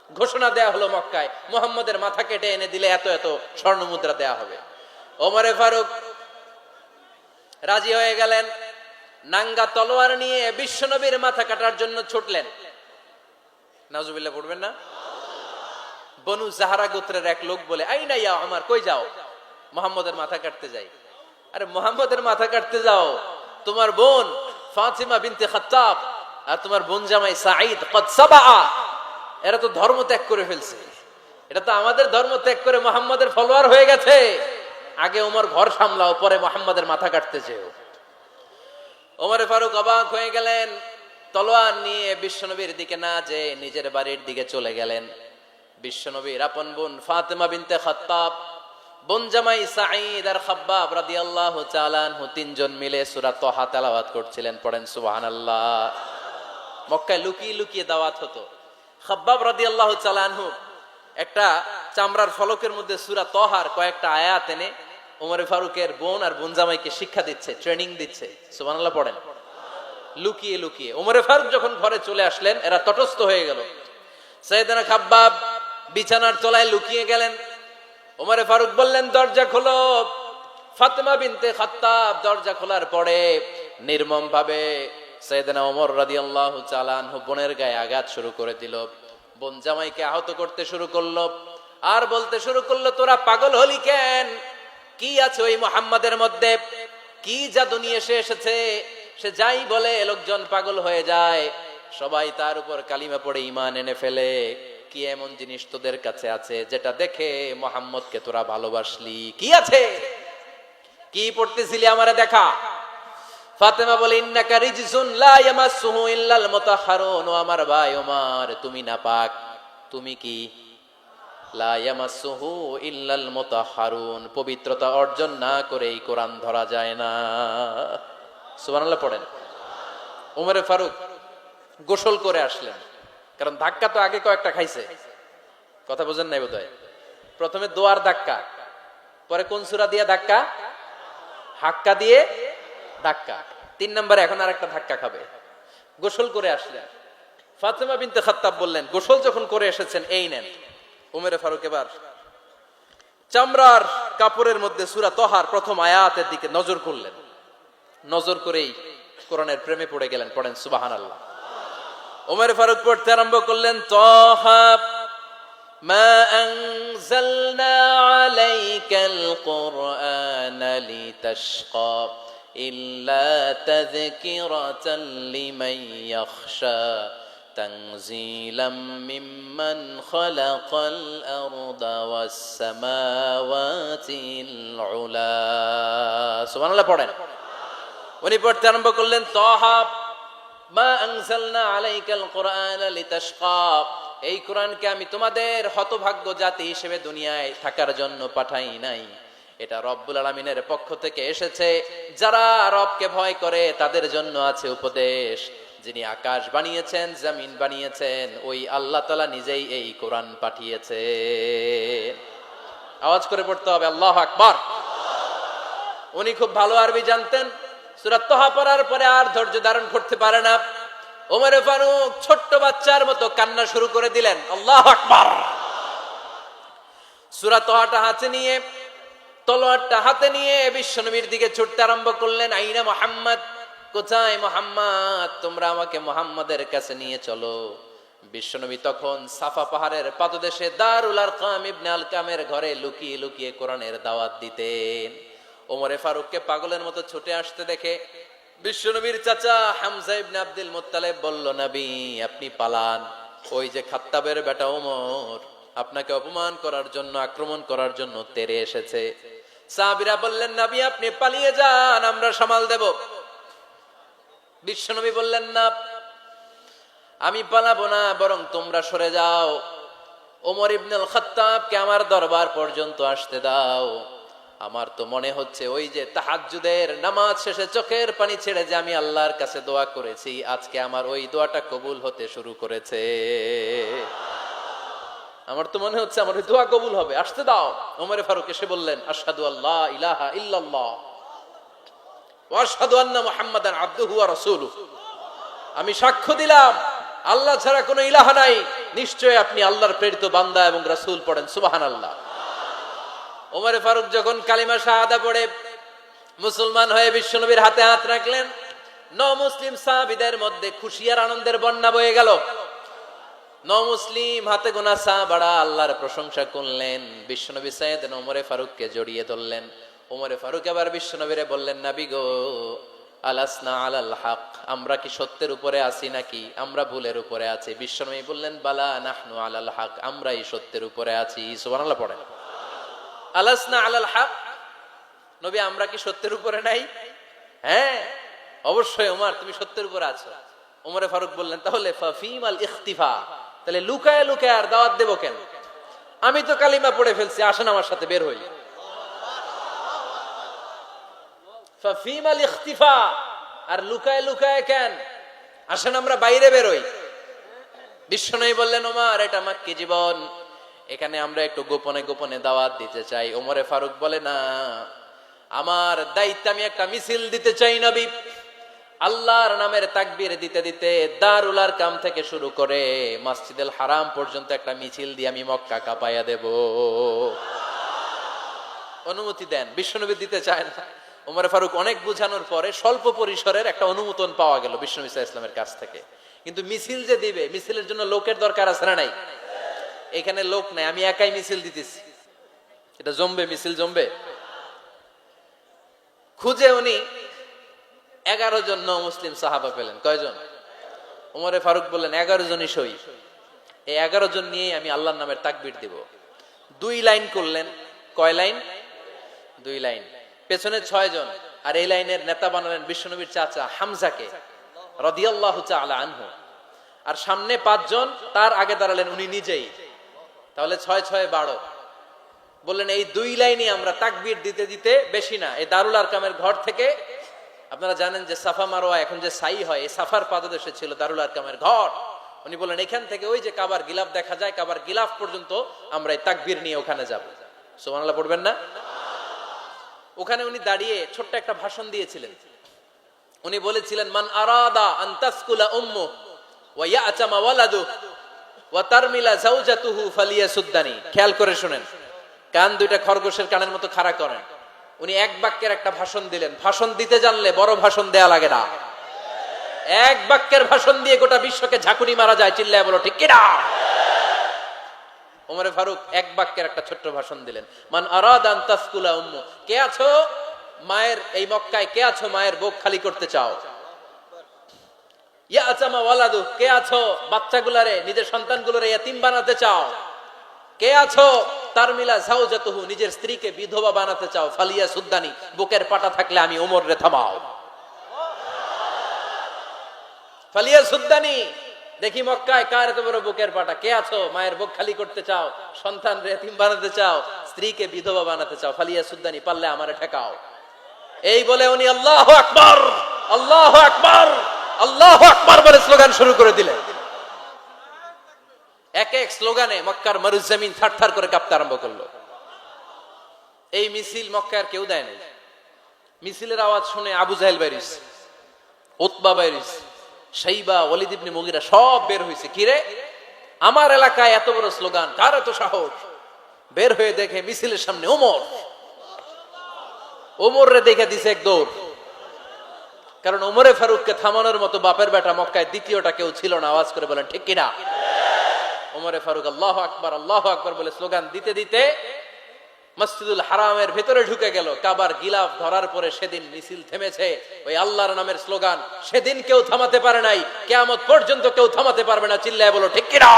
ঘোষণা দেয়া হলো মক্কায়, মুহাম্মদের মাথা কেটে এনে দিলে এত এত স্বর্ণ মুদ্রা দেয়া হবে। ওমরে ফারুক রাজি হয়ে গেলেন। নাঙ্গা তলোয়ার নিয়ে বিশ্বনবীর মাথা কাটার জন্য ছুটলেন। নাউজুবিল্লাহ পড়বেন না? বনু জাহরা গোত্রের এক লোক বলে, আইনা ইয়া আমার, কই যাও? মুহাম্মদের মাথা কাটতে যাই। আরে মুহাম্মদের মাথা কাটতে যাও? তোমার বোন ফাতিমা বিনতে খাত্তাব আর তোমার বোন জামাই সাঈদ কদ সাবা, এরা তো ধর্ম ত্যাগ করে ফেলছে। এটা তো আমাদের ধর্ম ত্যাগ করে মুহাম্মদের ফলোয়ার হয়ে গেছে। আগে ওমর ঘর সামলাও, পরে মুহাম্মদের মাথা কাটতে চেও। ওমরে ফারুক অবাক হয়ে গেলেন। তলোয়ার নিয়ে বিশ্বনবীর দিকে না যেয়ে নিজের বাড়ির দিকে চলে গেলেন। বিশ্বনবীর আপন বোন ফাতিমা বিনতে খাত্তাব, বোন জামাই সাঈদ আর খাব্বাব রাদিয়াল্লাহু তাআলা আনহু তিনজন মিলে সূরা তাহা তেলাওয়াত করছিলেন। পড়েন সুবহানাল্লাহ। মক্কায় লুকিয়ে লুকিয়ে দাওয়াত হতো। খাব্বাব রাদিয়াল্লাহু তাআলা আনহু একটা চামড়ার ফলকের মধ্যে সূরা তাহার কয়েকটা আয়াত এনে ওমরে ফারুকের বোন আর বোন জামাইকে শিক্ষা দিচ্ছে, ট্রেনিং দিচ্ছে। সুবহানাল্লাহ পড়েন। লুকিয়ে লুকিয়ে ওমরে ফারুক যখন ঘরে চলে আসলেন, এরা তটস্থ হয়ে গেল। সাইয়েদনা খাব্বাব বিছানার তলায় লুকিয়ে গেলেন। ওমরে ফারুক বললেন, দরজা খোলো। ফাতিমা বিনতে খাত্তাব দরজা খোলার পরে নির্মম ভাবে সাইয়েদনা ওমর রাদিয়াল্লাহু তাআলা আনহু বোনের গায়ে আঘাত শুরু করে দিল। বোন জামাইকে আহত করতে শুরু করলো আর বলতে শুরু করলো, তোরা পাগল হলি কেন? কি আছে ওই মুহাম্মাদের মধ্যে? কি জাদু নিয়ে সে এসেছে? সে যাই বলে লোকজন পাগল হয়ে যায়, সবাই তার উপর কালিমা পড়ে ঈমান এনে ফেলে। কি এমন জিনিস তোদের কাছে আছে যেটা দেখে মুহাম্মদকে তোরা ভালোবাসলি? কি আছে? কি পড়তেছিলি আমারে দেখা। ফাতেমা বলে, ইন্নাকা রিজসুন লা ইয়ামাসসুহু ইল্লাল মুতাহহারুন। ও আমার ভাই ওমর, তুমি নাপাক। তুমি কি? লা ইয়ামাসসুহু ইল্লাল মুতাহহারুন, পবিত্রতা অর্জন না করে এই কোরআন ধরা যায় না। সুবহানাল্লাহ পড়েন। ওমরে ফারুক গোসল করে আসলেন, কারণ ধাক্কা তো আগে কয়েকটা খাইছে। কথা বোঝেন নাই বোধহয়? প্রথমে দোয়ার ধাক্কা, পরে কোন সূরা দিয়ে ধাক্কা? হাক্কা দিয়ে ধাক্কা। 3 নম্বরে এখন আরেকটা ধাক্কা খাবে। গোসল করে আসলেন। ফাতিমা বিনতে খাত্তাব বললেন, গোসল যখন করে এসেছেন, এই নেন। ওমরে ফারুক এবার চামড়ার কাপড়ের মধ্যে সূরা তাহার প্রথম আয়াতের দিকে নজর করলেন। নজর করেই কোরআনের প্রেমে পড়ে গেলেন। পড়েন সুবহানাল্লাহ। ওমর ফারুক পড়তে আরম্ভ করলেন, তাহা মা আনজালনা আলাইকাল কুরআনা লিতাশকা ইল্লা তাযকিরাতাল লিমান ইয়াখশা তানজিলাম মিম্মান খালাকাল আরদা ওয়াস সামাওয়াতিল উলা। সুবহানাল্লাহ পড়েন। উনি পড়তে আরম্ভ করলেন, তাহা মা আনজালনা আলাইকাল কুরআনা লিতাশকা, এই কোরআনকে আমি তোমাদের হতভাগ্য জাতি হিসেবে দুনিয়ায় থাকার জন্য পাঠাই নাই। এটা রব্বুল আলামিনের পক্ষ থেকে এসেছে। যারা রবকে ভয় করে তাদের জন্য আছে উপদেশ। যিনি আকাশ বানিয়েছেন, জমিন বানিয়েছেন, ওই আল্লাহ তাআলা নিজেই এই কোরআন পাঠিয়েছেন। আওয়াজ করে পড়তে হবে, আল্লাহু আকবার। উনি খুব ভালো আরবি জানতেন। সূরা তাহা পড়ার পরে আর ধৈর্য ধারণ করতে পারে না। ওমর ফারুক ছোট্ট বাচ্চার মতো কান্না শুরু করে দিলেন। আল্লাহু আকবার। সূরা তাহাটা হাতে নিয়ে, তলোয়ারটা হাতে নিয়ে বিশ্বনবীর দিকে ছুটতে আরম্ভ করলেন। আইনা মুহাম্মদ, কোথায় মুহাম্মদ? তোমরা আমাকে মুহাম্মাদের কাছে নিয়ে চলো। বিশ্বনবী তখন সাফা পাহাড়ের পাদদেশে দারুল আরকাম ইবনে আলকামের ঘরে লুকিয়ে লুকিয়ে কোরআনের দাওয়াত দিতেন। ওমরে ফারুককে পাগলের মতো ছুটে আসতে দেখে বিশ্বনবীর চাচা হামজা ইবনে আব্দুল মুত্তালিব বলল, নবী আপনি পালান। ওই যে খাত্তাবের বেটা ওমর আপনাকে অপমান করার জন্য, আক্রমণ করার জন্য তেরে এসেছে। সাহাবীরা বললেন, নবী আপনি পালিয়ে যান, আমরা সামাল দেব। বিশ্বনবী বললেন, না আমি পালাবো না, বরং তোমরা সরে যাও। ওমর ইবনুল খাত্তাবকে আমার দরবার পর্যন্ত আসতে দাও। আমার তো মনে হচ্ছে ওই যে তাহাজ্জুদের নামাজ শেষে চোখের পানি ছেড়ে যে আমি আল্লাহর কাছে দোয়া করেছি, আজকে আমার ওই দোয়াটা কবুল হতে শুরু করেছে। আমার তো মনে হচ্ছে আমার ওই দোয়া কবুল হবে, আসতে দাও। ওমর ফারুক এসে বললেন, আশহাদু আল্লা ইলাহা ইল্লাল্লাহ ওয়া আশহাদু আন্না মুহাম্মাদান আবদুহু ওয়া রাসূলুহু। আমি সাক্ষ্য দিলাম আল্লাহ ছাড়া কোনো ইলাহ নাই, নিশ্চয়ই আপনি আল্লাহর প্রেরিত বান্দা এবং রাসূল, পড়েন সুবহানাল্লাহ। ওমরে ফারুক যখন কালিমা শাহাদা পড়ে মুসলমান হয়ে বিশ্বনবীর হাতে হাত রাখলেন, মুসলিম সাহাবীদের মধ্যে খুশি আর আনন্দের বন্যা বয়ে গেল। মুসলিম হাতে গোনা সাহাবারা আল্লাহর প্রশংসা করলেন। বিশ্বনবী সাইয়েদনা ওমরে ফারুককে জড়িয়ে ধরলেন। ওমরে ফারুক আবার বিশ্বনবীরে বললেন, নবী গো, আলাসনা আলাল হক, আমরা কি সত্যের উপরে আছি নাকি আমরা ভুলের উপরে আছি? বিশ্বনবী বললেন, বালা নাহনু আলাল হক, আমরাই সত্যের উপরে আছি। সুবহানাল্লাহ পড়েন। আলাসনা আলাল হক, নবী আমরা কি সত্যের উপরে নাই? হ্যাঁ অবশ্যই ওমর, তুমি সত্যের উপরে আছো। ওমরে ফারুক বললেন, তাহলে ফাফিমাল ইখতিফা, তাহলে লুকায় লুকায় আর দাওয়াত দেব কেন? আমি তো কালিমা পড়ে ফেলছি, আসেন আমার সাথে বের হই। ফাফিমাল ইখতিফা, আর লুকায় লুকায় কেন? আসেন আমরা বাইরে বের হই। বিশ্বনবী বললেন, ওমর এটা মাক্কি জীবন, এখানে আমরা একটু গোপনে গোপনে দাওয়াত দিতে চাই। ওমরে ফারুক বলে, না, আমার দায়িত্ব, আমি একটা মিছিল দিতে চাই নবী। আল্লাহর নামের তাকবীর দিতে দিতে দারুল আরকাম থেকে শুরু করে মসজিদুল হারাম পর্যন্ত একটা মিছিল দিয়ে আমি মক্কা কাঁপাইয়া দেব। অনুমতি দেন। বিশ্বনবী দিতে চায় না। ওমর ফারুক অনেক বুঝানোর পরে স্বল্প পরিসরের একটা অনুমোদন পাওয়া গেল বিশ্বনবী সাল্লাল্লাহু আলাইহি ওয়াসাল্লামের কাছ থেকে। কিন্তু মিছিল যে দিবে, মিছিলের জন্য লোকের দরকার আছে না নাই? এখানে লোক নাই, আমি একাই মিছিল দিতেছি। এটা জমবে, মিছিল জমবে। খুঁজে উনি 11 জন মুসলিম সাহাবা পেলেন। কয়জন? ওমরে ফারুক বললেন, 11 জনই সই। এই 11 জন নিয়ে আমি আল্লাহর নামের তাকবীর দিব। 2 লাইন করলেন। কয় লাইন? 2 লাইন। পেছনে 6 জন, আর এই লাইনের নেতা বানালেন বিশ্বনবীর চাচা হামজাকে রাদিয়াল্লাহু তাআলা আনহু। আর সামনে 5 জন, তার আগে দাঁড়ালেন উনি নিজেই। তাহলে 6 6 12। বললেন, এই 2 লাইনে আমরা তাকবীর দিতে দিতে, বেশি না, এই দারুল আরকামের ঘর থেকে, আপনারা জানেন যে সাফা মারওয়া এখন যে সাই হয়, এই সাফার পাদদেশে ছিল দারুল আরকামের ঘর। উনি বললেন, এখান থেকে ওই যে কাবার গিলাফ দেখা যায়, কাবার গিলাফ পর্যন্ত আমরা এই তাকবীর নিয়ে ওখানে যাব। সুবহানাল্লাহ পড়বেন না? ওখানে উনি দাঁড়িয়ে ছোট্ট একটা ভাষণ দিয়েছিলেন। উনি বলেছিলেন, মান আরাদা আন তাসকুলা উম্মু ওয়া ইয়াতামা ওয়ালাদু ওয়া তারমিলা যাওজাতুহু ফালিয়াসুদ্দানি। খেয়াল করে শুনেন, কান দুইটা খরগোশের কানের মতো খাড়া করেন। উনি এক বাক্যের একটা ভাষণ দিলেন। ভাষণ দিতে জানলে বড় ভাষণ দেয়া লাগে না। এক বাক্যের ভাষণ দিয়ে গোটা বিশ্বকে ঝাঁকুনি মারা যায়। চিল্লায় বলো ঠিক কিনা? ওমরে ফারুক এক বাক্যের একটা ছোট্ট ভাষণ দিলেন। মান আরাদা আন তাসকুলা উম্মু, কে আছো মায়ের এই মক্কায়, কে আছো মায়ের বুক খালি করতে চাও? ইয়াতামা ওয়ালাদু, কে আছো বাচ্চাগুলারে, নিজের সন্তানগুলোরে ইতিম বানাতে চাও? কে আছো তারমিলা যাওজাতুহু, নিজের স্ত্রীকে বিধবা বানাতে চাও? ফালিয়াসুদ্দানি, বুকের পাটা থাকলে আমি ওমর রে থামাও। ফালিয়াসুদ্দানি, দেখি মক্কায় কার এত বড় বুকের পাটা। কে আছো মায়ের বুক খালি করতে চাও, সন্তান রে ইতিম বানাতে চাও, স্ত্রীকে বিধবা বানাতে চাও? ফালিয়াসুদ্দানি, পারলে আমারে ঠেকাও। এই বলে উনি আল্লাহু আকবার, আল্লাহু আকবার, আল্লাহু আকবার বলে স্লোগান শুরু করে দিলেন। এক এক স্লোগানে মক্কার মরুজমিন থারথার করে কাঁপতে আরম্ভ করলো। এই মিছিল মক্কার কেউ দেয় নাই। মিছিলের আওয়াজ শুনে আবু জাহেল বাইরিস, উতবা বাইরিস, শাইবা, ওয়ালিদ ইবনে মুগিরা সব বের হয়েছে। কিরে, আমার এলাকায় এত বড় স্লোগান, কার এত সাহস? বের হয়ে দেখে মিছিলের সামনে ওমর। ওমর রে দেখে দিছে এক দৌড়। কারণ ওমরে ফারুককে থামানোর মতো বাপের বেটা মক্কায় দ্বিতীয়টা কেউ ছিল না। আওয়াজ করে বলেন ঠিক কিনা? ওমরে ফারুক আল্লাহু আকবার, আল্লাহু আকবার বলে স্লোগান দিতে দিতে মসজিদুল হারামের ভেতরে ঢুকে গেল। কাবার গিলাফ ধরার পরে সেদিন মিছিল থেমেছে। ওই আল্লাহর নামের স্লোগান সেদিন কেউ থামাতে পারে নাই, কিয়ামত পর্যন্ত কেউ থামাতে পারবে না। চিল্লায় বলো ঠিক কিনা?